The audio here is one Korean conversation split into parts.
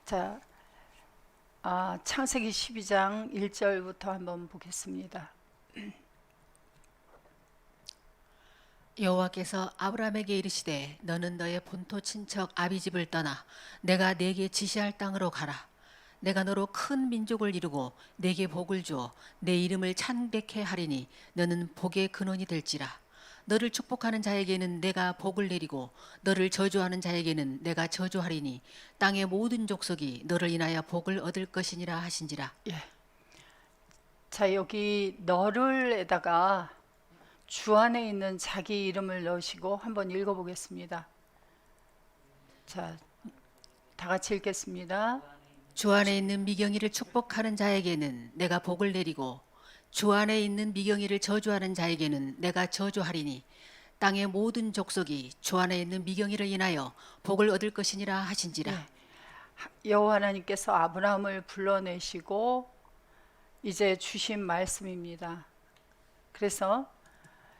자, 창세기 12장 1절부터 한번 보겠습니다. 여호와께서 아브라함에게 이르시되 너는 너의 본토 친척 아비집을 떠나 내가 네게 지시할 땅으로 가라. 내가 너로 큰 민족을 이루고 네게 복을 주어 내 이름을 창대케 하리니 너는 복의 근원이 될지라. 너를 축복하는 자에게는 내가 복을 내리고 너를 저주하는 자에게는 내가 저주하리니 땅의 모든 족속이 너를 인하여 복을 얻을 것이니라 하신지라. 자, 여기 너를에다가 주 안에 있는 자기 이름을 넣으시고 한번 읽어보겠습니다. 자, 다 같이 읽겠습니다. 주 안에 있는 미경이를 축복하는 자에게는 내가 복을 내리고 주 안에 있는 미경이를 저주하는 자에게는 내가 저주하리니 땅의 모든 족속이 주 안에 있는 미경이를 인하여 복을 얻을 것이니라 하신지라. 여호와 하나님께서 아브라함을 불러내시고 이제 주신 말씀입니다. 그래서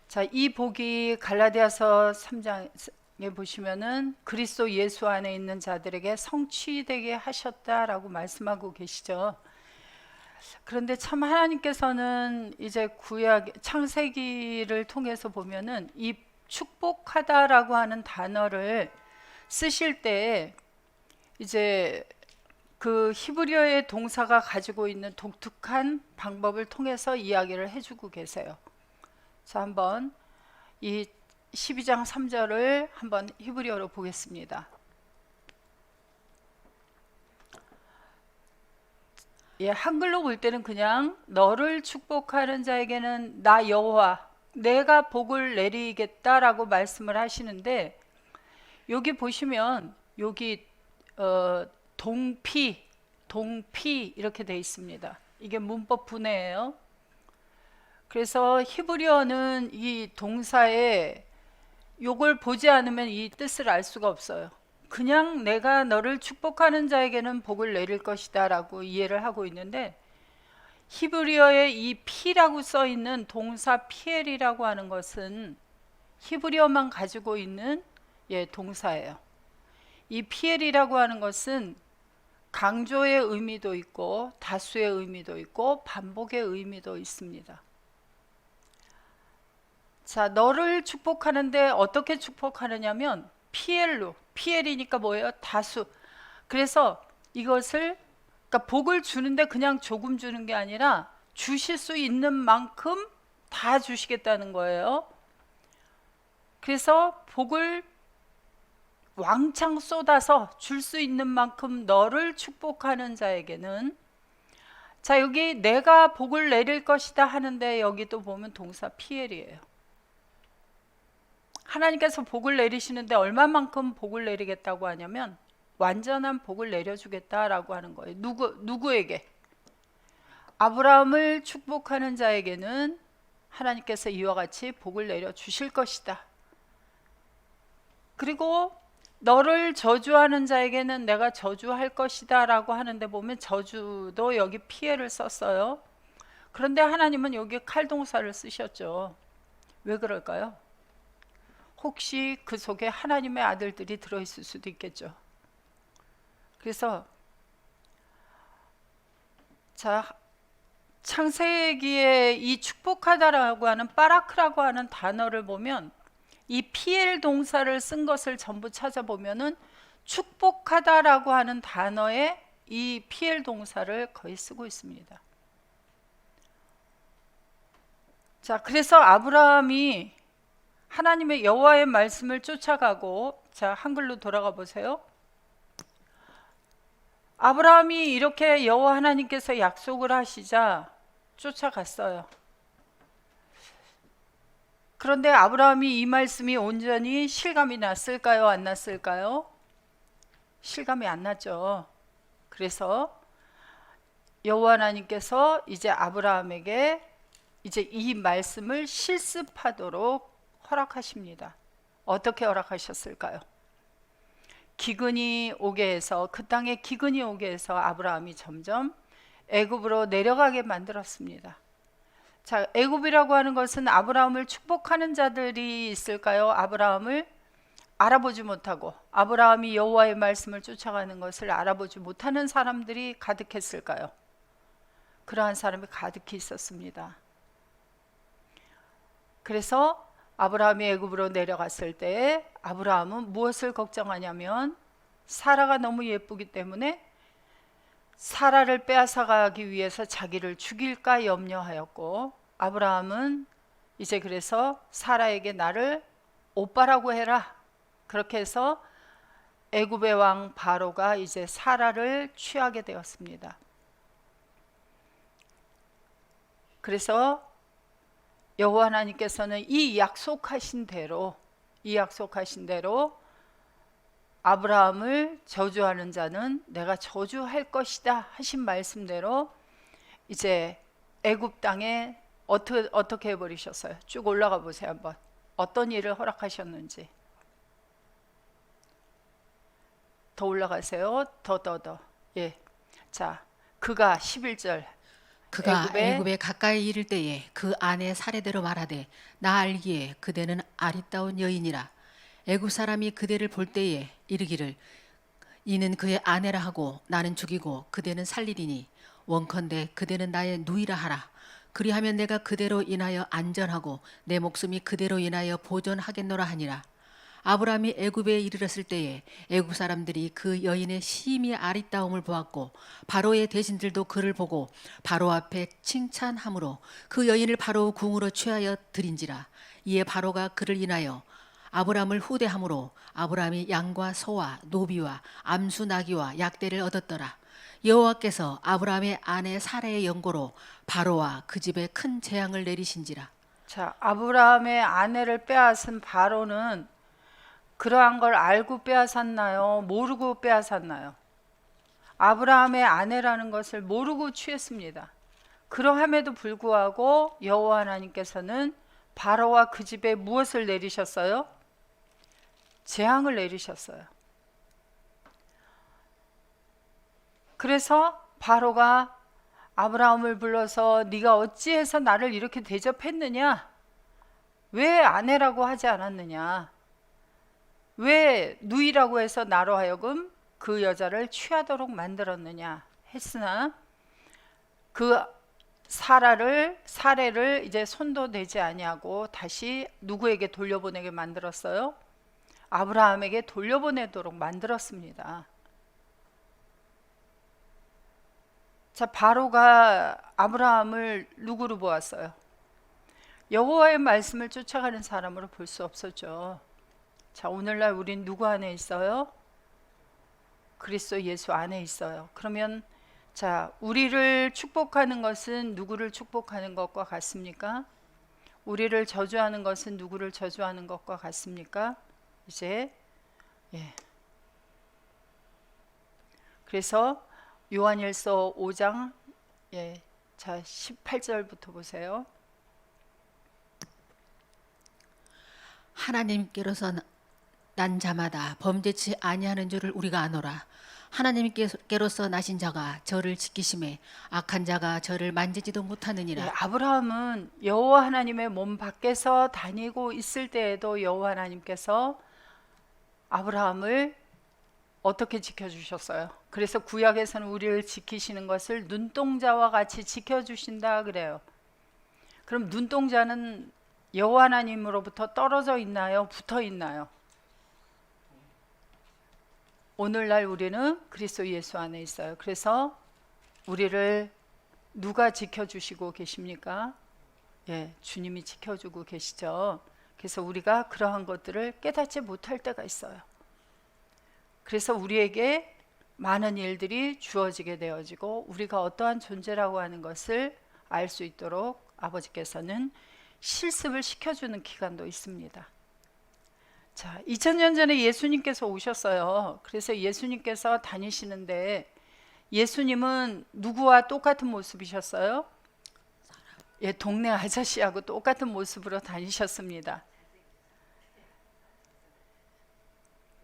자, 이 복이 갈라디아서 3장에 보시면은 그리스도 예수 안에 있는 자들에게 성취되게 하셨다라고 말씀하고 계시죠. 그런데 참 하나님께서는 이제 구약 창세기를 통해서 보면은 이 축복하다라고 하는 단어를 쓰실 때 이제 그 히브리어의 동사가 가지고 있는 독특한 방법을 통해서 이야기를 해주고 계세요. 자, 한번 이 12장 3절을 한번 히브리어로 보겠습니다. 예, 한글로 볼 때는 그냥 너를 축복하는 자에게는 나 여호와 내가 복을 내리겠다라고 말씀을 하시는데, 여기 보시면 여기 동피 이렇게 돼 있습니다. 이게 문법 분해예요. 그래서 히브리어는 이 동사에 요걸 보지 않으면 이 뜻을 알 수가 없어요. 그냥 내가 너를 축복하는 자에게는 복을 내릴 것이다 라고 이해를 하고 있는데, 히브리어에 이 피라고 써 있는 동사 피엘이라고 하는 것은 히브리어만 가지고 있는 동사예요. 이 피엘이라고 하는 것은 강조의 의미도 있고 다수의 의미도 있고 반복의 의미도 있습니다. 자, 너를 축복하는데 어떻게 축복하느냐면 피엘로, 피엘이니까 뭐예요? 다수. 그래서 이것을 그러니까 복을 주는데 그냥 조금 주는 게 아니라 주실 수 있는 만큼 다 주시겠다는 거예요. 그래서 복을 왕창 쏟아서 줄 수 있는 만큼 너를 축복하는 자에게는, 자, 여기 내가 복을 내릴 것이다 하는데 여기 또 보면 동사 피엘이에요. 하나님께서 복을 내리시는데 얼마만큼 복을 내리겠다고 하냐면 완전한 복을 내려주겠다라고 하는 거예요. 누구에게? 아브라함을 축복하는 자에게는 하나님께서 이와 같이 복을 내려주실 것이다. 그리고 너를 저주하는 자에게는 내가 저주할 것이다 라고 하는데 보면 저주도 여기 피해를 썼어요. 그런데 하나님은 여기 칼동사를 쓰셨죠. 왜 그럴까요? 혹시 그 속에 하나님의 아들들이 들어있을 수도 있겠죠. 그래서 자, 창세기에 이 축복하다라고 하는 바라크라고 하는 단어를 보면 이 피엘 동사를 쓴 것을 전부 찾아보면은 축복하다라고 하는 단어에 이 피엘 동사를 거의 쓰고 있습니다. 자, 그래서 아브라함이 하나님의 여호와의 말씀을 쫓아가고, 자, 한글로 돌아가 보세요. 아브라함이 이렇게 여호와 하나님께서 약속을 하시자 쫓아갔어요. 그런데 아브라함이 이 말씀이 온전히 실감이 났을까요? 안 났을까요? 실감이 안 났죠. 그래서 여호와 하나님께서 이제 아브라함에게 이제 이 말씀을 실습하도록 허락하십니다. 어떻게 허락하셨을까요? 기근이 오게 해서, 그 땅에 기근이 오게 해서 아브라함이 점점 애굽으로 내려가게 만들었습니다. 자, 애굽이라고 하는 것은 아브라함을 축복하는 자들이 있을까요? 아브라함을 알아보지 못하고 아브라함이 여호와의 말씀을 쫓아가는 것을 알아보지 못하는 사람들이 가득했을까요? 그러한 사람이 가득히 있었습니다. 그래서 아브라함이 애굽으로 내려갔을 때 아브라함은 무엇을 걱정하냐면 사라가 너무 예쁘기 때문에 사라를 빼앗아가기 위해서 자기를 죽일까 염려하였고, 아브라함은 이제 그래서 사라에게 나를 오빠라고 해라, 그렇게 해서 애굽의 왕 바로가 이제 사라를 취하게 되었습니다. 그래서 여호와 하나님께서는 이 약속하신 대로 아브라함을 저주하는 자는 내가 저주할 것이다 하신 말씀대로 이제 애굽 땅에 어떻게 해버리셨어요? 쭉 올라가 보세요. 한번 어떤 일을 허락하셨는지. 더 올라가세요. 더. 예. 자, 그가 11절 그가 애굽에 가까이 이를 때에 그 아내 사례대로 말하되 나 알기에 그대는 아리따운 여인이라. 애굽 사람이 그대를 볼 때에 이르기를 이는 그의 아내라 하고 나는 죽이고 그대는 살리리니 원컨대 그대는 나의 누이라 하라. 그리하면 내가 그대로 인하여 안전하고 내 목숨이 그대로 인하여 보존하겠노라 하니라. 아브라함이 애굽에 이르렀을 때에 애굽 사람들이 그 여인의 심히 아리따움을 보았고 바로의 대신들도 그를 보고 바로 앞에 칭찬함으로 그 여인을 바로 궁으로 취하여 드린지라. 이에 바로가 그를 인하여 아브라함을 후대함으로 아브라함이 양과 소와 노비와 암수 나귀와 약대를 얻었더라. 여호와께서 아브라함의 아내 사라의 연고로 바로와 그 집에 큰 재앙을 내리신지라. 자, 아브라함의 아내를 빼앗은 바로는 그러한 걸 알고 빼앗았나요? 모르고 빼앗았나요? 아브라함의 아내라는 것을 모르고 취했습니다. 그러함에도 불구하고 여호와 하나님께서는 바로와 그 집에 무엇을 내리셨어요? 재앙을 내리셨어요. 그래서 바로가 아브라함을 불러서 네가 어찌해서 나를 이렇게 대접했느냐? 왜 아내라고 하지 않았느냐? 왜 누이라고 해서 나로 하여금 그 여자를 취하도록 만들었느냐 했으나 그 사례를 이제 손도 대지 아니하고 다시 누구에게 돌려보내게 만들었어요? 아브라함에게 돌려보내도록 만들었습니다. 자, 바로가 아브라함을 누구로 보았어요? 여호와의 말씀을 쫓아가는 사람으로 볼 수 없었죠. 자, 오늘날 우린 누구 안에 있어요? 그리스도 예수 안에 있어요. 그러면 자, 우리를 축복하는 것은 누구를 축복하는 것과 같습니까? 우리를 저주하는 것은 누구를 저주하는 것과 같습니까? 이제 그래서 요한일서 5장 자 18절부터 보세요. 하나님께로서 난 자마다 범죄치 아니하는 줄을 우리가 아노라. 하나님께로서 나신 자가 저를 지키심에 악한 자가 저를 만지지도 못하느니라. 아브라함은 여호와 하나님의 몸 밖에서 다니고 있을 때에도 여호와 하나님께서 아브라함을 어떻게 지켜주셨어요? 그래서 구약에서는 우리를 지키시는 것을 눈동자와 같이 지켜주신다 그래요. 그럼 눈동자는 여호와 하나님으로부터 떨어져 있나요? 붙어 있나요? 오늘날 우리는 그리스도 예수 안에 있어요. 그래서 우리를 누가 지켜주시고 계십니까? 주님이 지켜주고 계시죠. 그래서 우리가 그러한 것들을 깨닫지 못할 때가 있어요. 그래서 우리에게 많은 일들이 주어지게 되어지고 우리가 어떠한 존재라고 하는 것을 알 수 있도록 아버지께서는 실습을 시켜주는 기간도 있습니다. 자, 2000년 전에 예수님께서 오셨어요. 그래서 예수님께서 다니시는데 예수님은 누구와 똑같은 모습이셨어요? 동네 아저씨하고 똑같은 모습으로 다니셨습니다.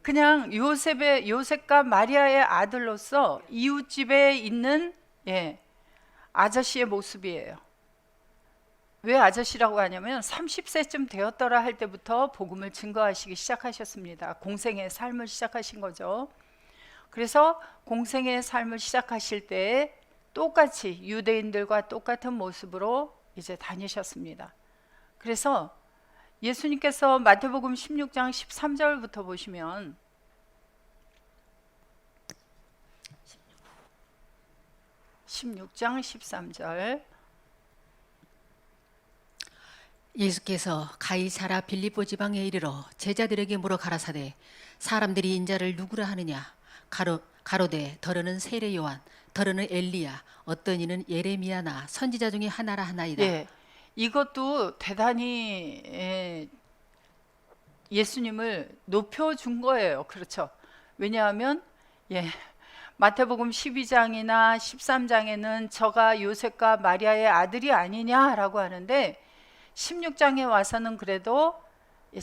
그냥 요셉과 마리아의 아들로서 이웃집에 있는 아저씨의 모습이에요. 왜 아저씨라고 하냐면 30세쯤 되었더라 할 때부터 복음을 증거하시기 시작하셨습니다. 공생의 삶을 시작하신 거죠. 그래서 공생의 삶을 시작하실 때 똑같이 유대인들과 똑같은 모습으로 이제 다니셨습니다. 그래서 예수님께서 마태복음 16장 13절부터 보시면 16장 13절 예수께서 가이사라 빌립보 지방에 이르러 제자들에게 물어 가라사대 사람들이 인자를 누구라 하느냐 가로되 더러는 세례 요한 더러는 엘리야 어떤 이는 예레미야나 선지자 중에 하나라 하나이다. 예, 이것도 대단히 예수님을 높여준 거예요. 그렇죠. 왜냐하면 마태복음 12장이나 13장에는 저가 요셉과 마리아의 아들이 아니냐라고 하는데 16장에 와서는 그래도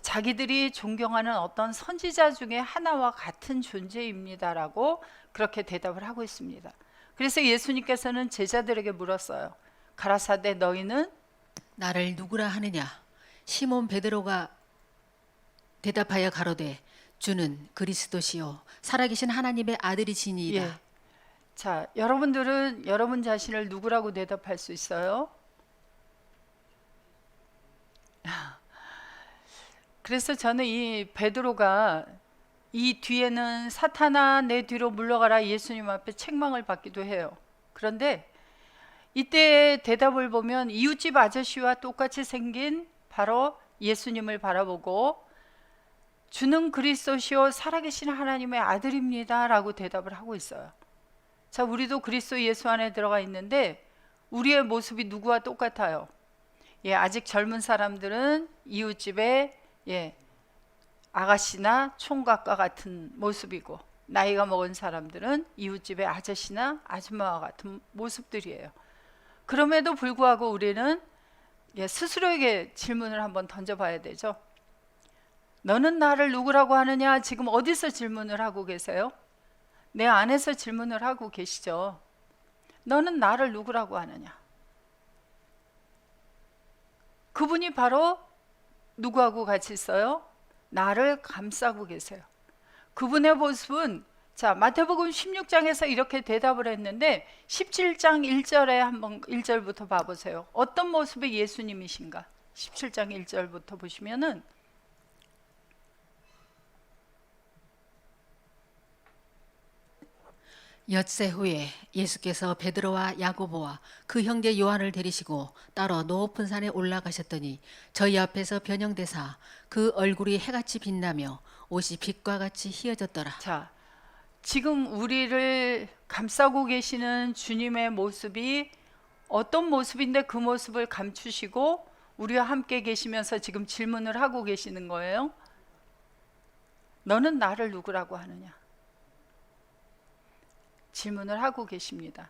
자기들이 존경하는 어떤 선지자 중에 하나와 같은 존재입니다라고 그렇게 대답을 하고 있습니다. 그래서 예수님께서는 제자들에게 물었어요. 가라사대 너희는 나를 누구라 하느냐? 시몬 베드로가 대답하여 가로되 주는 그리스도시요 살아계신 하나님의 아들이시니이다. 자, 여러분들은 여러분 자신을 누구라고 대답할 수 있어요? 그래서 저는 이 베드로가 이 뒤에는 사탄아 내 뒤로 물러가라 예수님 앞에 책망을 받기도 해요. 그런데 이때 대답을 보면 이웃집 아저씨와 똑같이 생긴 바로 예수님을 바라보고 주는 그리스도시요 살아계신 하나님의 아들입니다 라고 대답을 하고 있어요. 자, 우리도 그리스도 예수 안에 들어가 있는데 우리의 모습이 누구와 똑같아요? 아직 젊은 사람들은 이웃집에 아가씨나 총각과 같은 모습이고 나이가 먹은 사람들은 이웃집의 아저씨나 아줌마와 같은 모습들이에요. 그럼에도 불구하고 우리는 스스로에게 질문을 한번 던져봐야 되죠. 너는 나를 누구라고 하느냐? 지금 어디서 질문을 하고 계세요? 내 안에서 질문을 하고 계시죠. 너는 나를 누구라고 하느냐? 그분이 바로 누구하고 같이 있어요? 나를 감싸고 계세요. 그분의 모습은 자, 마태복음 16장에서 이렇게 대답을 했는데 17장 1절에 한번 1절부터 봐보세요. 어떤 모습의 예수님이신가? 17장 1절부터 보시면은 엿새 후에 예수께서 베드로와 야고보와 그 형제 요한을 데리시고 따로 높은 산에 올라가셨더니 저희 앞에서 변형되사 그 얼굴이 해같이 빛나며 옷이 빛과 같이 희어졌더라. 자, 지금 우리를 감싸고 계시는 주님의 모습이 어떤 모습인데 그 모습을 감추시고 우리와 함께 계시면서 지금 질문을 하고 계시는 거예요. 너는 나를 누구라고 하느냐? 질문을 하고 계십니다.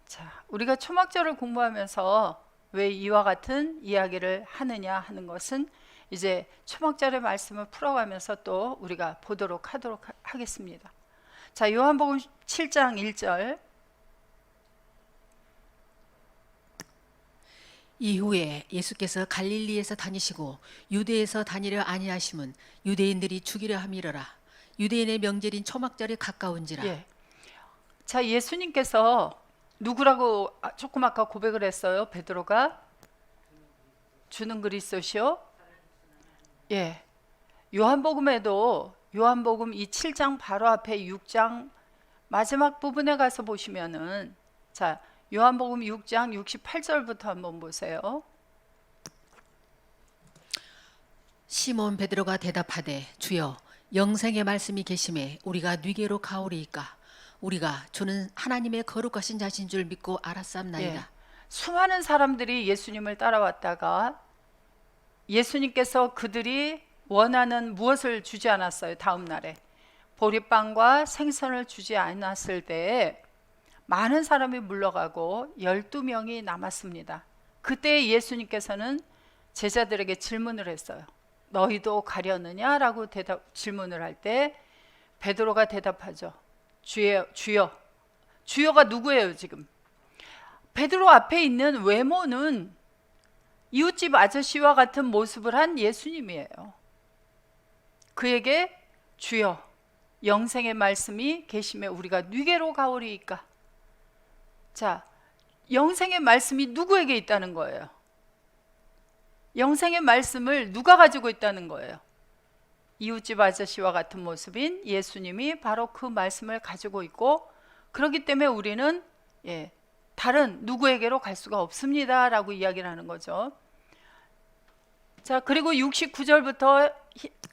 자, 우리가 초막절을 공부하면서 왜 이와 같은 이야기를 하느냐 하는 것은 이제 초막절의 말씀을 풀어가면서 또 우리가 보도록 하겠습니다. 자, 요한복음 7장 1절 이후에 예수께서 갈릴리에서 다니시고 유대에서 다니려 아니하심은 유대인들이 죽이려 함이러라. 유대인의 명절인 초막절이 가까운지라. 자, 예수님께서 누구라고 조금 아까 고백을 했어요. 베드로가 주는 그리스도시요. 요한복음에도 요한복음 이 7장 바로 앞에 6장 마지막 부분에 가서 보시면은 자, 요한복음 6장 68절부터 한번 보세요. 시몬 베드로가 대답하되 주여 영생의 말씀이 계심에 우리가 네게로 가오리이까 우리가 주는 하나님의 거룩하신 자신 줄 믿고 알았삼나이다. 수많은 사람들이 예수님을 따라왔다가 예수님께서 그들이 원하는 무엇을 주지 않았어요. 다음 날에 보리빵과 생선을 주지 않았을 때에 많은 사람이 물러가고 12명이 남았습니다. 그때 예수님께서는 제자들에게 질문을 했어요. 너희도 가려느냐라고 질문을 할 때 베드로가 대답하죠. 주여. 주여가 누구예요 지금? 베드로 앞에 있는 외모는 이웃집 아저씨와 같은 모습을 한 예수님이에요. 그에게 주여 영생의 말씀이 계심에 우리가 누게로 가오리이까. 자, 영생의 말씀이 누구에게 있다는 거예요? 영생의 말씀을 누가 가지고 있다는 거예요? 이웃집 아저씨와 같은 모습인 예수님이 바로 그 말씀을 가지고 있고, 그렇기 때문에 우리는 다른 누구에게로 갈 수가 없습니다 라고 이야기를 하는 거죠. 자, 그리고 69절부터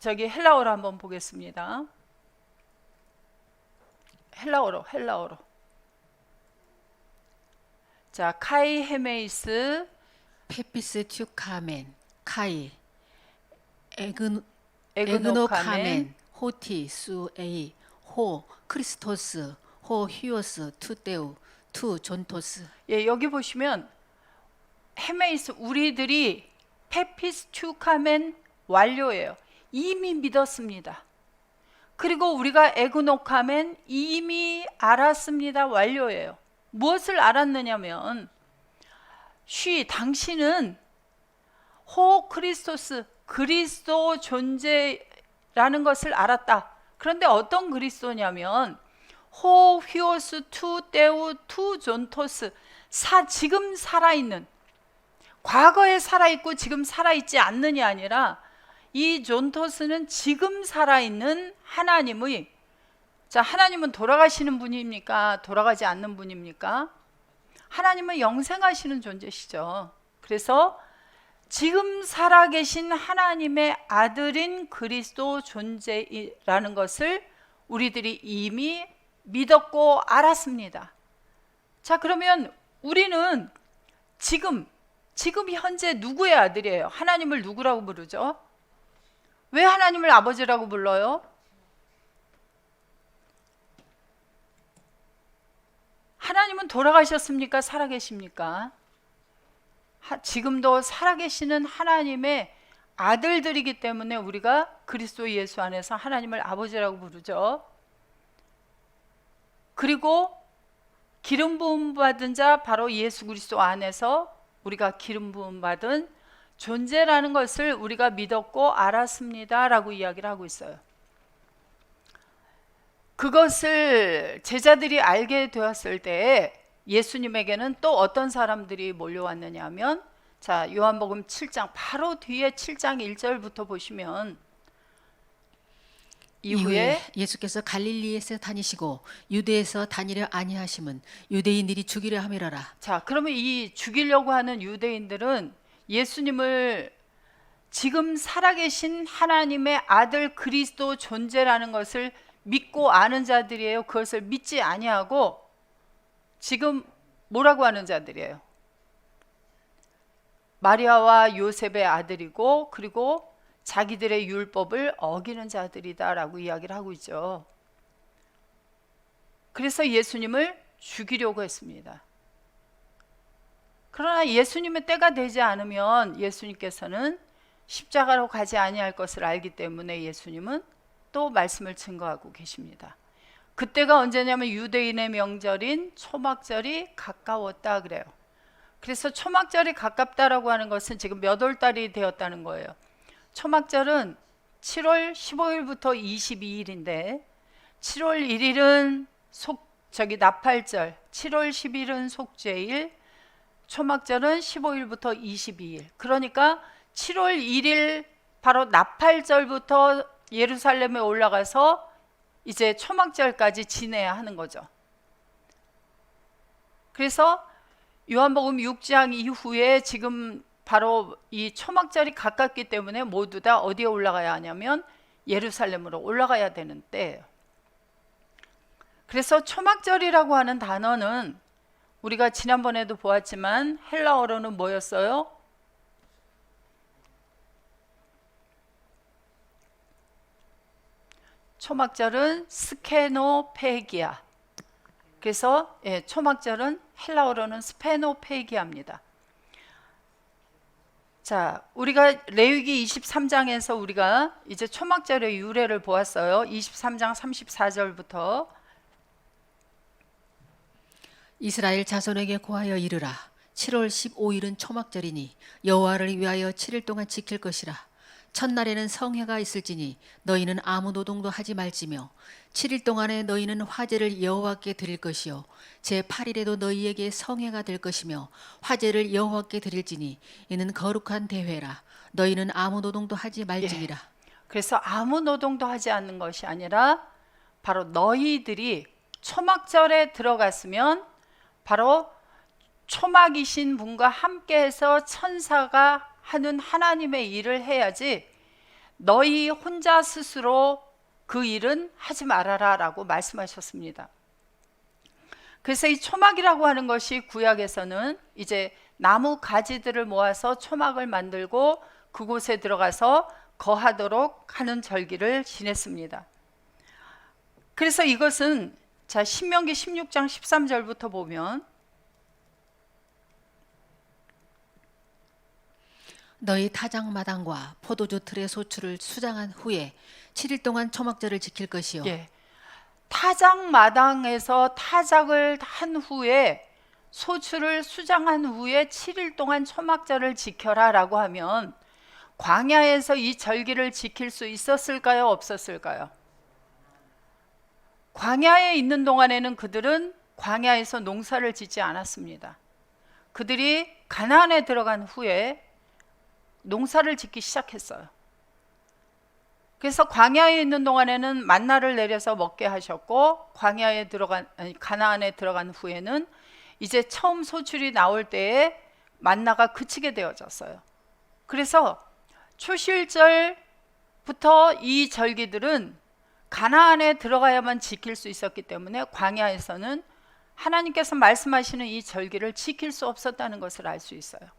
헬라어로 한번 보겠습니다. 헬라어로. 자, 카이 헤메이스 페피스 튜카멘, 카이, 에그노카멘, 에그노카멘, 호티, 수에이, 호, 크리스토스, 호, 히오스, 투테우, 투, 존토스. 여기 보시면 헤메이스, 우리들이 페피스 튜카멘 완료예요. 이미 믿었습니다. 그리고 우리가 에그노카멘 이미 알았습니다. 완료예요. 무엇을 알았느냐면 당신은 호 크리스토스, 그리스도 존재라는 것을 알았다. 그런데 어떤 그리스도냐면 호 휘오스 투 테우 투 존토스, 지금 살아있는, 과거에 살아있고 지금 살아있지 않느냐 아니라 이 존토스는 지금 살아있는 하나님의, 자, 하나님은 돌아가시는 분입니까? 돌아가지 않는 분입니까? 하나님은 영생하시는 존재시죠. 그래서 지금 살아계신 하나님의 아들인 그리스도 존재라는 것을 우리들이 이미 믿었고 알았습니다. 자, 그러면 우리는 지금 현재 누구의 아들이에요? 하나님을 누구라고 부르죠? 왜 하나님을 아버지라고 불러요? 하나님은 돌아가셨습니까? 살아계십니까? 지금도 살아계시는 하나님의 아들들이기 때문에 우리가 그리스도 예수 안에서 하나님을 아버지라고 부르죠. 그리고 기름 부음 받은 자, 바로 예수 그리스도 안에서 우리가 기름 부음 받은 존재라는 것을 우리가 믿었고 알았습니다 라고 이야기를 하고 있어요. 그것을 제자들이 알게 되었을 때 예수님에게는 또 어떤 사람들이 몰려왔느냐 하면, 자, 요한복음 7장 바로 뒤에 7장 1절부터 보시면 이후에 예수께서 갈릴리에서 다니시고 유대에서 다니려 아니하심은 유대인들이 죽이려 함이라라. 자, 그러면 이 죽이려고 하는 유대인들은 예수님을 지금 살아계신 하나님의 아들 그리스도 존재라는 것을 믿고 아는 자들이에요. 그것을 믿지 아니하고 지금 뭐라고 하는 자들이에요? 마리아와 요셉의 아들이고, 그리고 자기들의 율법을 어기는 자들이다라고 이야기를 하고 있죠. 그래서 예수님을 죽이려고 했습니다. 그러나 예수님의 때가 되지 않으면 예수님께서는 십자가로 가지 아니할 것을 알기 때문에 예수님은 또 말씀을 증거하고 계십니다. 그때가 언제냐면 유대인의 명절인 초막절이 가까웠다 그래요. 그래서 초막절이 가깝다라고 하는 것은 지금 몇 월 달이 되었다는 거예요. 초막절은 7월 15일부터 22일인데 7월 1일은 나팔절, 7월 10일은 속죄일, 초막절은 15일부터 22일. 그러니까 7월 1일 바로 나팔절부터 예루살렘에 올라가서 이제 초막절까지 지내야 하는 거죠. 그래서 요한복음 6장 이후에 지금 바로 이 초막절이 가깝기 때문에 모두 다 어디에 올라가야 하냐면 예루살렘으로 올라가야 되는 때예요. 그래서 초막절이라고 하는 단어는 우리가 지난번에도 보았지만 헬라어로는 뭐였어요? 초막절은 스케노페기아. 그래서 초막절은 헬라어로는 스페노페기아입니다. 자, 우리가 레위기 23장에서 우리가 이제 초막절의 유래를 보았어요. 23장 34절부터 이스라엘 자손에게 고하여 이르라. 7월 15일은 초막절이니 여호와를 위하여 7일 동안 지킬 것이라. 첫날에는 성회가 있을지니 너희는 아무 노동도 하지 말지며 7일 동안에 너희는 화제를 여호와께 드릴 것이요 제8일에도 너희에게 성회가 될 것이며 화제를 여호와께 드릴지니 이는 거룩한 대회라. 너희는 아무 노동도 하지 말지니라. 그래서 아무 노동도 하지 않는 것이 아니라 바로 너희들이 초막절에 들어갔으면 바로 초막이신 분과 함께해서 천사가 하는 하나님의 일을 해야지 너희 혼자 스스로 그 일은 하지 말아라 라고 말씀하셨습니다. 그래서 이 초막이라고 하는 것이 구약에서는 이제 나무 가지들을 모아서 초막을 만들고 그곳에 들어가서 거하도록 하는 절기를 지냈습니다. 그래서 이것은 자 신명기 16장 13절부터 보면 너희 타작마당과 포도주 틀의 소출을 수장한 후에 7일 동안 초막절을 지킬 것이요. 타작 마당에서 타작을 한 후에 소출을 수장한 후에 7일 동안 초막절을 지켜라 라고 하면 광야에서 이 절기를 지킬 수 있었을까요? 없었을까요? 광야에 있는 동안에는 그들은 광야에서 농사를 짓지 않았습니다. 그들이 가나안에 들어간 후에 농사를 짓기 시작했어요. 그래서 광야에 있는 동안에는 만나를 내려서 먹게 하셨고 가나안에 들어간 후에는 이제 처음 소출이 나올 때에 만나가 그치게 되어졌어요. 그래서 초실절부터 이 절기들은 가나안에 들어가야만 지킬 수 있었기 때문에 광야에서는 하나님께서 말씀하시는 이 절기를 지킬 수 없었다는 것을 알 수 있어요.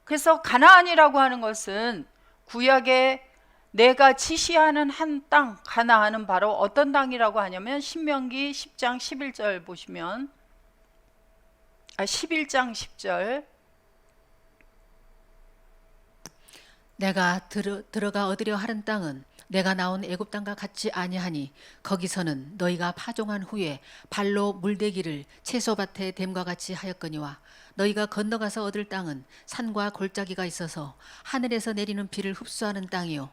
그래서 가나안이라고 하는 것은 구약에 내가 지시하는 한 땅, 가나안은 바로 어떤 땅이라고 하냐면 신명기 10장 11절 보시면 11장 10절 내가 들어가 얻으려 하는 땅은 내가 나온 애굽 땅과 같지 아니하니 거기서는 너희가 파종한 후에 발로 물대기를 채소밭에 댐과 같이 하였거니와 너희가 건너가서 얻을 땅은 산과 골짜기가 있어서 하늘에서 내리는 비를 흡수하는 땅이요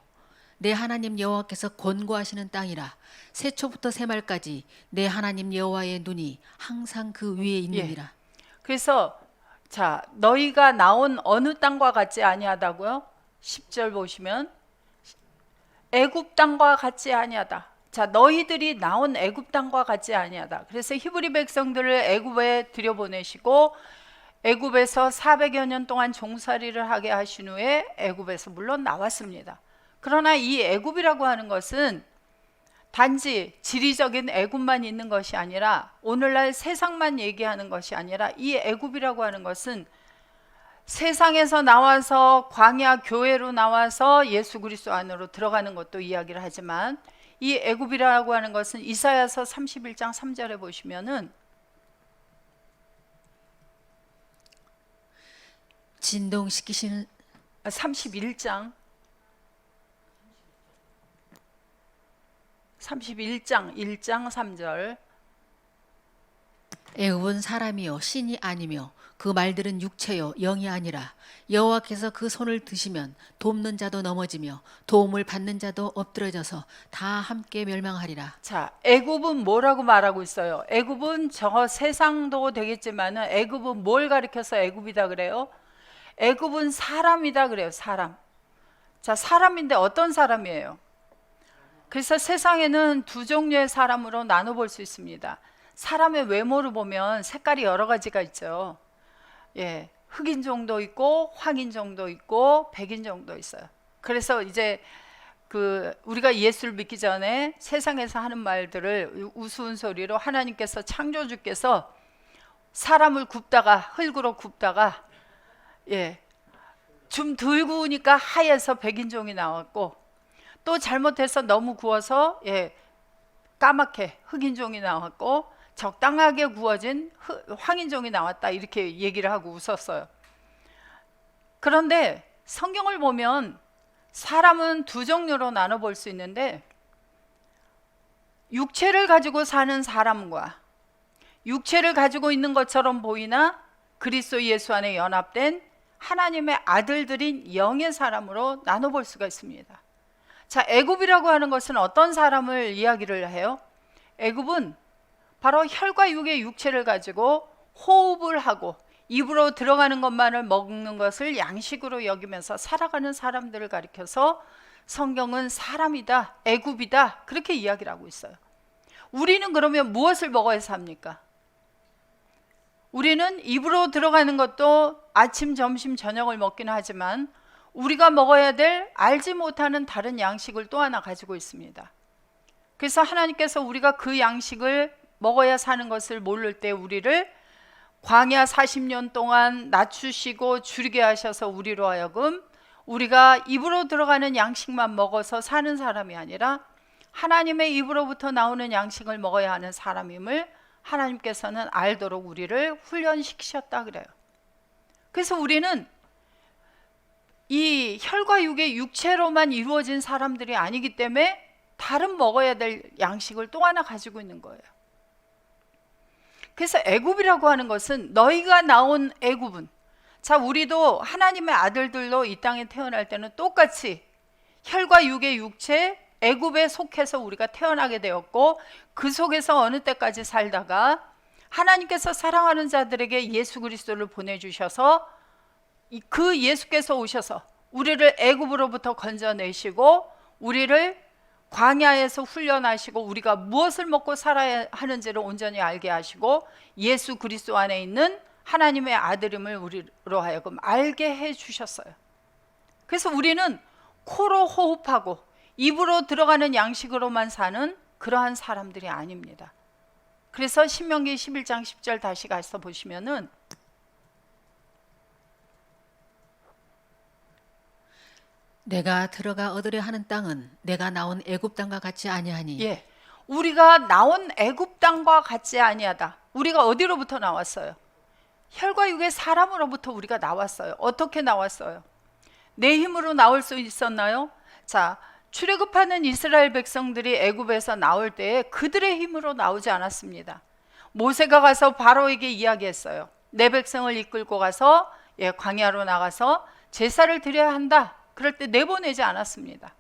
내 하나님 여호와께서 권고하시는 땅이라 새초부터 새말까지 내 하나님 여호와의 눈이 항상 그 위에 있느니라. 그래서 자 너희가 나온 어느 땅과 같지 아니하다고요? 10절 보시면 애굽 땅과 같지 아니하다. 자 너희들이 나온 애굽 땅과 같지 아니하다. 그래서 히브리 백성들을 애굽에 들여보내시고 애굽에서 400여 년 동안 종살이를 하게 하신 후에 애굽에서 물론 나왔습니다. 그러나 이 애굽이라고 하는 것은 단지 지리적인 애굽만 있는 것이 아니라 오늘날 세상만 얘기하는 것이 아니라 이 애굽이라고 하는 것은 세상에서 나와서 광야 교회로 나와서 예수 그리스도 안으로 들어가는 것도 이야기를 하지만 이 애굽이라고 하는 것은 이사야서 31장 3절에 보시면은 진동시키시는 31장 1장 3절 애굽은 사람이요 신이 아니며 그 말들은 육체요 영이 아니라 여호와께서 그 손을 드시면 돕는 자도 넘어지며 도움을 받는 자도 엎드러져서 다 함께 멸망하리라. 자, 애굽은 뭐라고 말하고 있어요? 애굽은 저 세상도 되겠지만은 애굽은 뭘 가리켜서 애굽이다 그래요? 애굽은 사람이다 그래요. 사람. 자, 사람인데 어떤 사람이에요? 그래서 세상에는 두 종류의 사람으로 나눠볼 수 있습니다. 사람의 외모를 보면 색깔이 여러 가지가 있죠. 예, 흑인종도 있고 황인종도 있고 백인종도 있어요. 그래서 이제 우리가 예수를 믿기 전에 세상에서 하는 말들을 우스운 소리로 하나님께서 창조주께서 사람을 굽다가 흙으로 굽다가 좀 덜 구우니까 하얘서 백인종이 나왔고 또 잘못해서 너무 구워서 까맣게 흑인종이 나왔고 적당하게 구워진 황인종이 나왔다 이렇게 얘기를 하고 웃었어요. 그런데 성경을 보면 사람은 두 종류로 나눠볼 수 있는데 육체를 가지고 사는 사람과 육체를 가지고 있는 것처럼 보이나 그리스도 예수 안에 연합된 하나님의 아들들인 영의 사람으로 나눠볼 수가 있습니다. 자, 애굽이라고 하는 것은 어떤 사람을 이야기를 해요? 애굽은 바로 혈과 육의 육체를 가지고 호흡을 하고 입으로 들어가는 것만을 먹는 것을 양식으로 여기면서 살아가는 사람들을 가리켜서 성경은 사람이다, 애굽이다 그렇게 이야기를 하고 있어요. 우리는 그러면 무엇을 먹어야 삽니까? 우리는 입으로 들어가는 것도 아침, 점심, 저녁을 먹기는 하지만 우리가 먹어야 될 알지 못하는 다른 양식을 또 하나 가지고 있습니다. 그래서 하나님께서 우리가 그 양식을 먹어야 사는 것을 모를 때 우리를 광야 40년 동안 낮추시고 줄이게 하셔서 우리로 하여금 우리가 입으로 들어가는 양식만 먹어서 사는 사람이 아니라 하나님의 입으로부터 나오는 양식을 먹어야 하는 사람임을 하나님께서는 알도록 우리를 훈련시키셨다 그래요. 그래서 우리는 이 혈과 육의 육체로만 이루어진 사람들이 아니기 때문에 다른 먹어야 될 양식을 또 하나 가지고 있는 거예요. 그래서 애굽이라고 하는 것은 너희가 나온 애굽은, 자, 우리도 하나님의 아들들로 이 땅에 태어날 때는 똑같이 혈과 육의 육체 애굽에 속해서 우리가 태어나게 되었고 그 속에서 어느 때까지 살다가 하나님께서 사랑하는 자들에게 예수 그리스도를 보내주셔서 그 예수께서 오셔서 우리를 애굽으로부터 건져내시고 우리를 광야에서 훈련하시고 우리가 무엇을 먹고 살아야 하는지를 온전히 알게 하시고 예수 그리스도 안에 있는 하나님의 아들임을 우리로 하여금 알게 해주셨어요. 그래서 우리는 코로 호흡하고 입으로 들어가는 양식으로만 사는 그러한 사람들이 아닙니다. 그래서 신명기 11장 10절 다시 가서 보시면은 내가 들어가 얻으려 하는 땅은 내가 나온 애굽 땅과 같지 아니하니. 예, 우리가 나온 애굽 땅과 같지 아니하다. 우리가 어디로부터 나왔어요? 혈과 육의 사람으로부터 우리가 나왔어요. 어떻게 나왔어요? 내 힘으로 나올 수 있었나요? 자, 출애굽하는 이스라엘 백성들이 애굽에서 나올 때에 그들의 힘으로 나오지 않았습니다. 모세가 가서 바로에게 이야기했어요. 내 백성을 이끌고 가서 광야로 나가서 제사를 드려야 한다. 그럴 때 내보내지 않았습니다.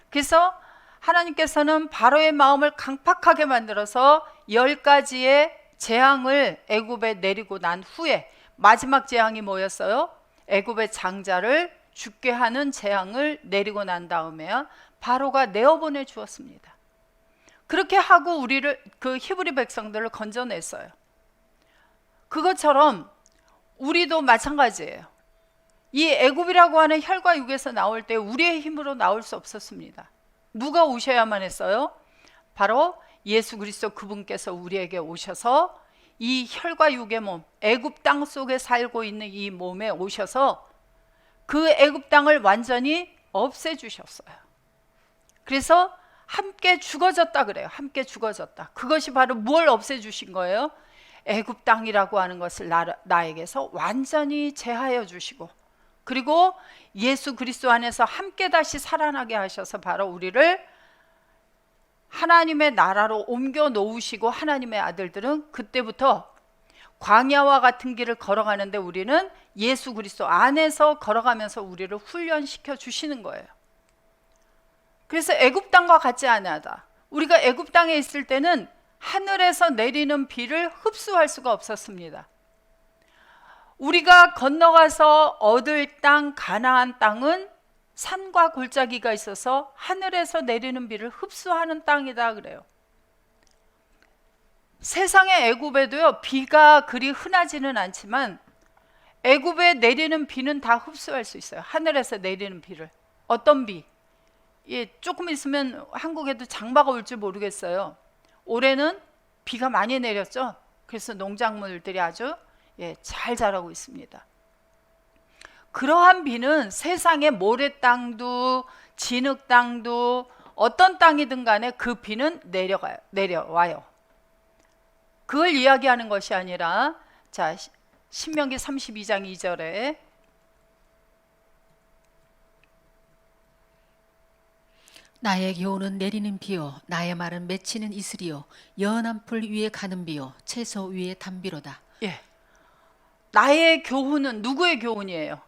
그래서 하나님께서는 바로의 마음을 강팍하게 만들어서 10가지의 재앙을 애굽에 내리고 난 후에 마지막 재앙이 뭐였어요? 애굽의 장자를 죽게 하는 재앙을 내리고 난 다음에 바로가 내어보내 주었습니다. 그렇게 하고 우리를 그 히브리 백성들을 건져냈어요. 그것처럼 우리도 마찬가지예요. 이 애굽이라고 하는 혈과 육에서 나올 때 우리의 힘으로 나올 수 없었습니다. 누가 오셔야만 했어요? 바로 예수 그리스도 그분께서 우리에게 오셔서 이 혈과 육의 몸, 애굽 땅 속에 살고 있는 이 몸에 오셔서 그 애굽 땅을 완전히 없애주셨어요. 그래서 함께 죽어졌다 그래요. 함께 죽어졌다. 그것이 바로 뭘 없애주신 거예요? 애굽 땅이라고 하는 것을 나에게서 완전히 제하여 주시고 그리고 예수 그리스도 안에서 함께 다시 살아나게 하셔서 바로 우리를 하나님의 나라로 옮겨 놓으시고 하나님의 아들들은 그때부터 광야와 같은 길을 걸어가는데 우리는 예수 그리스도 안에서 걸어가면서 우리를 훈련시켜 주시는 거예요. 그래서 애굽 땅과 같지 아니하다. 우리가 애굽 땅에 있을 때는 하늘에서 내리는 비를 흡수할 수가 없었습니다. 우리가 건너가서 얻을 땅 가나안 땅은 산과 골짜기가 있어서 하늘에서 내리는 비를 흡수하는 땅이다 그래요. 세상의 애굽에도요 비가 그리 흔하지는 않지만 애굽에 내리는 비는 다 흡수할 수 있어요. 하늘에서 내리는 비를. 어떤 비? 조금 있으면 한국에도 장마가 올지 모르겠어요. 올해는 비가 많이 내렸죠. 그래서 농작물들이 아주 잘 자라고 있습니다. 그러한 비는 세상의 모래 땅도 진흙 땅도 어떤 땅이든 간에 그 비는 내려와요. 그걸 이야기하는 것이 아니라 자 신명기 32장 2절에 나의 교훈은 내리는 비요 나의 말은 맺히는 이슬이요 연한 풀 위에 가는 비요 채소 위에 담비로다. 예. 나의 교훈은 누구의 교훈이에요?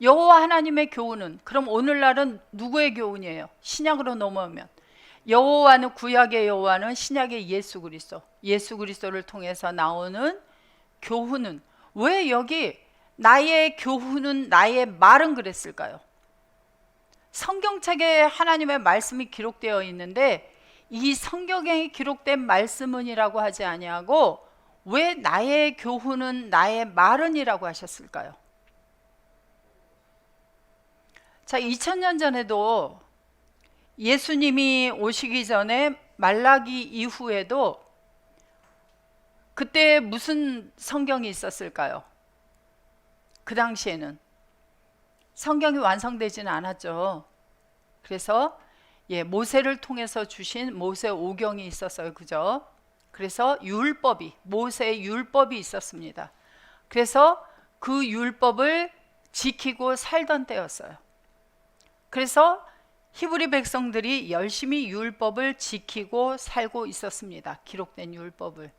여호와 하나님의 교훈은, 그럼 오늘날은 누구의 교훈이에요? 신약으로 넘어오면 여호와는, 구약의 여호와는 신약의 예수 그리스도, 예수 그리스도를 통해서 나오는 교훈은, 왜 여기 나의 교훈은 나의 말은 그랬을까요? 성경책에 하나님의 말씀이 기록되어 있는데 이 성경에 기록된 말씀은이라고 하지 아니하고 왜 나의 교훈은 나의 말은이라고 하셨을까요? 자, 2000년 전에도 예수님이 오시기 전에 말라기 이후에도 그때 무슨 성경이 있었을까요? 그 당시에는 성경이 완성되지는 않았죠. 그래서 모세를 통해서 주신 모세 오경이 있었어요. 그죠? 그래서 율법이, 모세의 율법이 있었습니다. 그래서 그 율법을 지키고 살던 때였어요. 그래서 히브리 백성들이 열심히 율법을 지키고 살고 있었습니다. 기록된 율법을.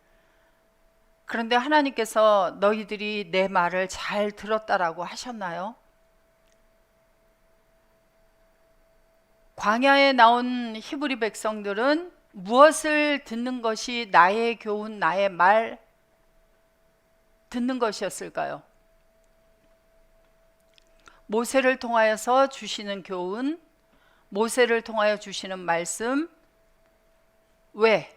그런데 하나님께서 너희들이 내 말을 잘 들었다라고 하셨나요? 광야에 나온 히브리 백성들은 무엇을 듣는 것이 나의 교훈, 나의 말 듣는 것이었을까요? 모세를 통하여서 주시는 교훈, 모세를 통하여 주시는 말씀. 왜?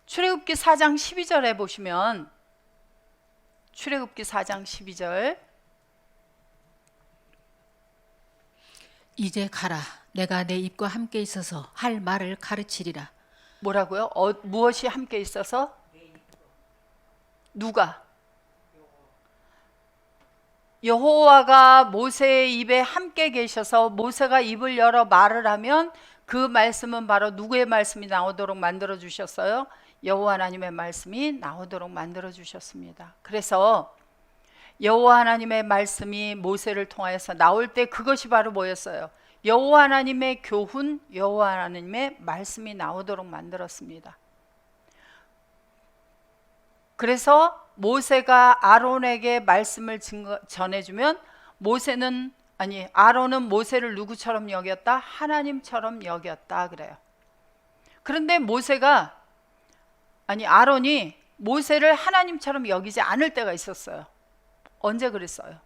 출애굽기 4장 12절에 보시면, 출애굽기 4장 12절, 이제 가라 내가 내 입과 함께 있어서 할 말을 가르치리라. 뭐라고요? 무엇이 함께 있어서? 누가? 여호와가 모세의 입에 함께 계셔서 모세가 입을 열어 말을 하면 그 말씀은 바로 누구의 말씀이 나오도록 만들어 주셨어요? 여호와 하나님의 말씀이 나오도록 만들어 주셨습니다. 그래서 여호와 하나님의 말씀이 모세를 통하여서 나올 때 그것이 바로 뭐였어요? 여호와 하나님의 교훈, 여호와 하나님의 말씀이 나오도록 만들었습니다. 그래서 모세가 아론에게 말씀을 전해주면 아론은 모세를 누구처럼 여겼다? 하나님처럼 여겼다 그래요. 그런데 아론이 모세를 하나님처럼 여기지 않을 때가 있었어요. 언제 그랬어요?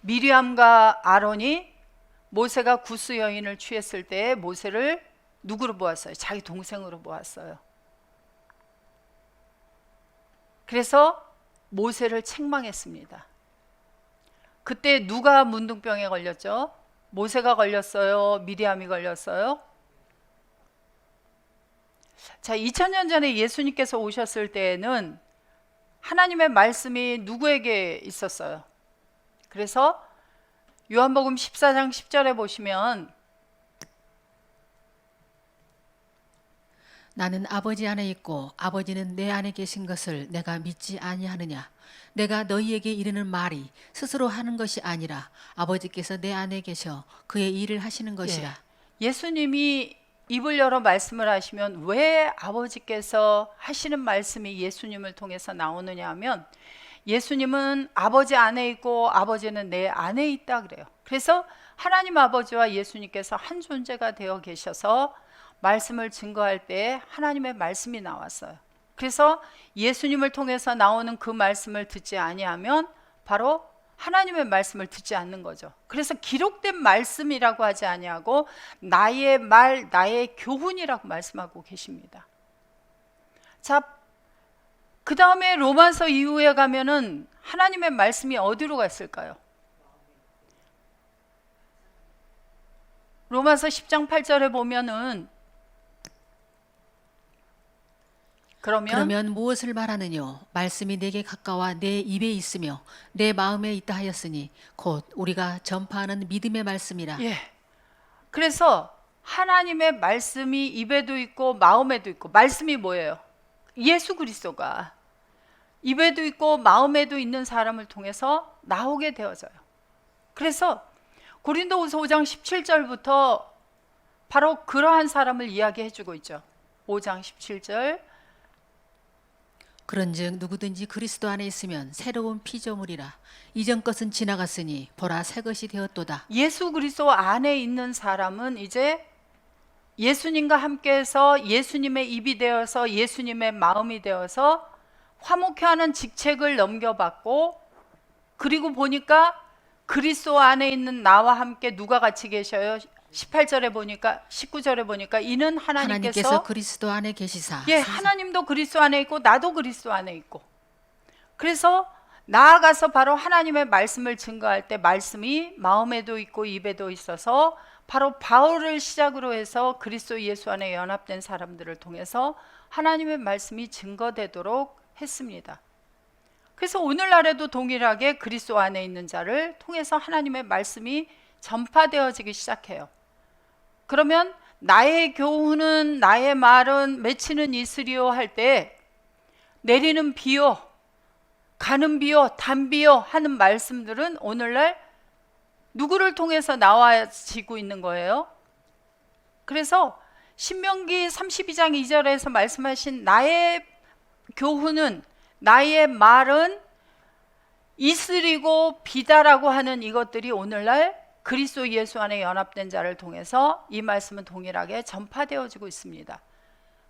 미리암과 아론이 모세가 구스 여인을 취했을 때 모세를 누구로 보았어요? 자기 동생으로 보았어요. 그래서 모세를 책망했습니다. 그때 누가 문둥병에 걸렸죠? 모세가 걸렸어요? 미리암이 걸렸어요? 자, 2000년 전에 예수님께서 오셨을 때에는 하나님의 말씀이 누구에게 있었어요? 그래서 요한복음 14장 10절에 보시면, 나는 아버지 안에 있고 아버지는 내 안에 계신 것을 내가 믿지 아니하느냐. 내가 너희에게 이르는 말이 스스로 하는 것이 아니라 아버지께서 내 안에 계셔 그의 일을 하시는 것이라. 예수님이 입을 열어 말씀을 하시면 왜 아버지께서 하시는 말씀이 예수님을 통해서 나오느냐 하면, 예수님은 아버지 안에 있고 아버지는 내 안에 있다 그래요. 그래서 하나님 아버지와 예수님께서 한 존재가 되어 계셔서 말씀을 증거할 때 하나님의 말씀이 나왔어요. 그래서 예수님을 통해서 나오는 그 말씀을 듣지 아니하면 바로 하나님의 말씀을 듣지 않는 거죠. 그래서 기록된 말씀이라고 하지 아니하고 나의 말, 나의 교훈이라고 말씀하고 계십니다. 자, 그 다음에 로마서 이후에 가면은 하나님의 말씀이 어디로 갔을까요? 로마서 10장 8절에 보면은, 그러면 무엇을 말하느뇨? 말씀이 내게 가까워 내 입에 있으며 내 마음에 있다 하였으니 곧 우리가 전파하는 믿음의 말씀이라. 그래서 하나님의 말씀이 입에도 있고 마음에도 있고, 말씀이 뭐예요? 예수 그리스도가 입에도 있고 마음에도 있는 사람을 통해서 나오게 되어져요. 그래서 고린도후서 5장 17절부터 바로 그러한 사람을 이야기해 주고 있죠. 5장 17절. 그런즉 누구든지 그리스도 안에 있으면 새로운 피조물이라. 이전 것은 지나갔으니 보라 새 것이 되었도다. 예수 그리스도 안에 있는 사람은 이제 예수님과 함께해서 예수님의 입이 되어서 예수님의 마음이 되어서 화목해하는 직책을 넘겨받고, 그리고 보니까 그리스도 안에 있는 나와 함께 누가 같이 계셔요? 18절에 보니까, 19절에 보니까 이는 하나님께서 그리스도 안에 계시사. 예, 하나님도 그리스도 안에 있고 나도 그리스도 안에 있고, 그래서 나아가서 바로 하나님의 말씀을 증거할 때 말씀이 마음에도 있고 입에도 있어서 바로 바울을 시작으로 해서 그리스도 예수 안에 연합된 사람들을 통해서 하나님의 말씀이 증거되도록 했습니다. 그래서 오늘날에도 동일하게 그리스도 안에 있는 자를 통해서 하나님의 말씀이 전파되어지기 시작해요. 그러면 나의 교훈은, 나의 말은 맺히는 이슬이요 할 때 내리는 비요, 가는 비요, 단비요 하는 말씀들은 오늘날 누구를 통해서 나와지고 있는 거예요? 그래서 신명기 32장 2절에서 말씀하신 나의 교훈은, 나의 말은 이슬이고 비다라고 하는 이것들이 오늘날 그리스도 예수 안에 연합된 자를 통해서 이 말씀은 동일하게 전파되어지고 있습니다.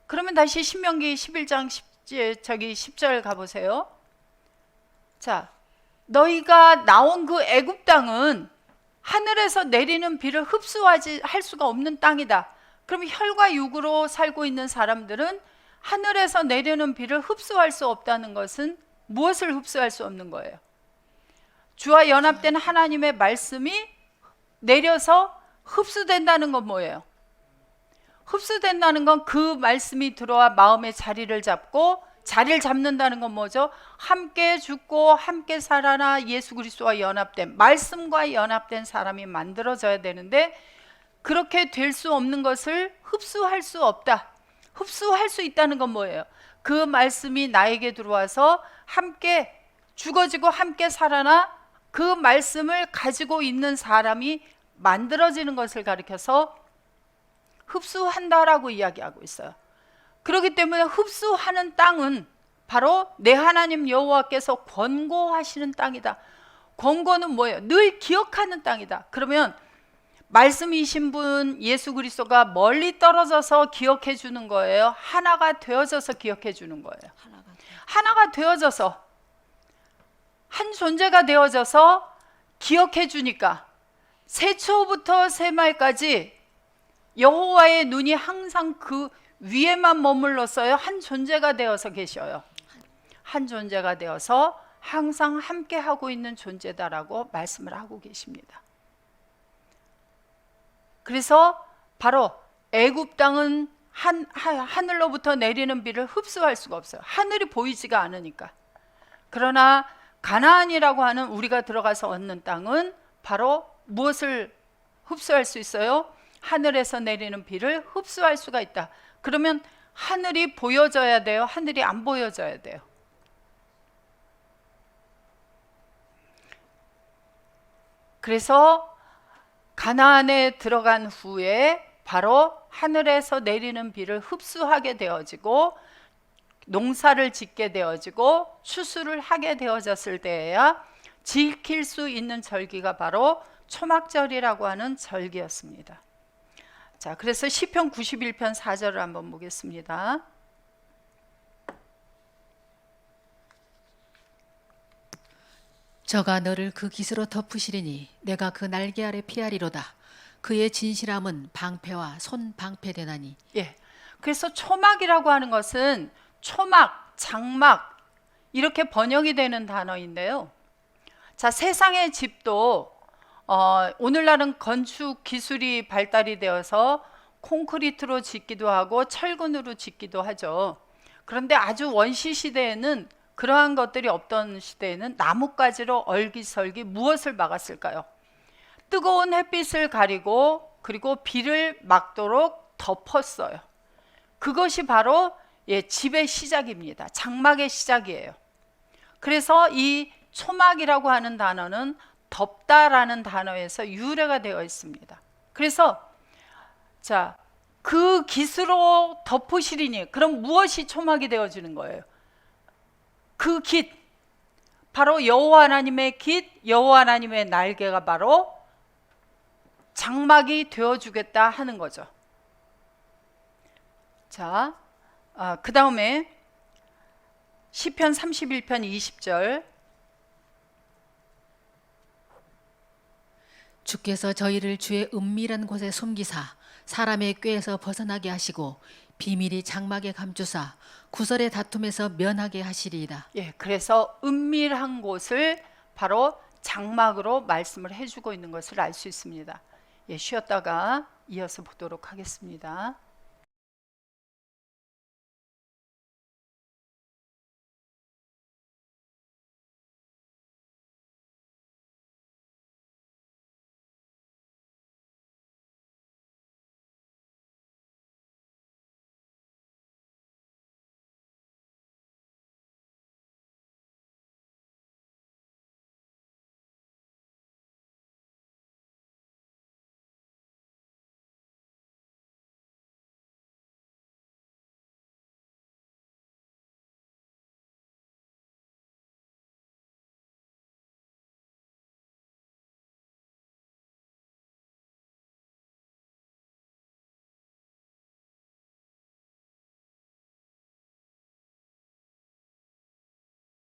그러면 다시 신명기 11장 10절 가보세요. 자, 너희가 나온 그 애굽 땅은 하늘에서 내리는 비를 흡수하지 할 수가 없는 땅이다. 그럼 혈과 육으로 살고 있는 사람들은 하늘에서 내리는 비를 흡수할 수 없다는 것은 무엇을 흡수할 수 없는 거예요? 주와 연합된 하나님의 말씀이 내려서 흡수된다는 건 뭐예요? 흡수된다는 건 그 말씀이 들어와 마음의 자리를 잡고, 자리를 잡는다는 건 뭐죠? 함께 죽고 함께 살아나 예수 그리스도와 연합된, 말씀과 연합된 사람이 만들어져야 되는데, 그렇게 될 수 없는 것을 흡수할 수 없다. 흡수할 수 있다는 건 뭐예요? 그 말씀이 나에게 들어와서 함께 죽어지고 함께 살아나 그 말씀을 가지고 있는 사람이 만들어지는 것을 가리켜서 흡수한다라고 이야기하고 있어요. 그렇기 때문에 흡수하는 땅은 바로 내 하나님 여호와께서 권고하시는 땅이다. 권고는 뭐예요? 늘 기억하는 땅이다. 그러면 말씀이신 분 예수 그리스도가 멀리 떨어져서 기억해 주는 거예요? 하나가 되어져서 기억해 주는 거예요? 하나가 되어져서, 한 존재가 되어져서 기억해 주니까 세초부터 세말까지 여호와의 눈이 항상 그 위에만 머물렀어요. 한 존재가 되어서 계셔요. 한 존재가 되어서 항상 함께 하고 있는 존재다라고 말씀을 하고 계십니다. 그래서 바로 애굽 땅은 하늘로부터 내리는 비를 흡수할 수가 없어요. 하늘이 보이지가 않으니까. 그러나 가나안이라고 하는 우리가 들어가서 얻는 땅은 바로 무엇을 흡수할 수 있어요? 하늘에서 내리는 비를 흡수할 수가 있다. 그러면 하늘이 보여져야 돼요? 하늘이 안 보여져야 돼요? 그래서 가나안에 들어간 후에 바로 하늘에서 내리는 비를 흡수하게 되어지고 농사를 짓게 되어지고 추수를 하게 되어졌을 때에야 지킬 수 있는 절기가 바로 초막절이라고 하는 절기였습니다. 자, 그래서 시편 91편 4절을 한번 보겠습니다. 저가 너를 그 깃으로 덮으시리니 내가 그 날개 아래 피하리로다. 그의 진실함은 방패와 손 방패되나니. 예, 그래서 초막이라고 하는 것은 초막, 장막 이렇게 번역이 되는 단어인데요. 자, 세상의 집도 오늘날은 건축 기술이 발달이 되어서 콘크리트로 짓기도 하고 철근으로 짓기도 하죠. 그런데 아주 원시 시대에는 그러한 것들이 없던 시대에는 나뭇가지로 얼기설기 무엇을 막았을까요? 뜨거운 햇빛을 가리고 그리고 비를 막도록 덮었어요. 그것이 바로 집의 시작입니다. 장막의 시작이에요. 그래서 이 초막이라고 하는 단어는 덮다라는 단어에서 유래가 되어 있습니다. 그래서 자, 그 깃으로 덮으시리니, 그럼 무엇이 초막이 되어지는 거예요? 그 깃, 바로 여호와 하나님의 깃, 여호와 하나님의 날개가 바로 장막이 되어주겠다 하는 거죠. 자, 그 다음에 시편 31편 20절. 주께서 저희를 주의 은밀한 곳에 숨기사 사람의 꾀에서 벗어나게 하시고 비밀이 장막에 감추사 구설의 다툼에서 면하게 하시리이다. 예, 그래서 은밀한 곳을 바로 장막으로 말씀을 해주고 있는 것을 알 수 있습니다. 예, 쉬었다가 이어서 보도록 하겠습니다.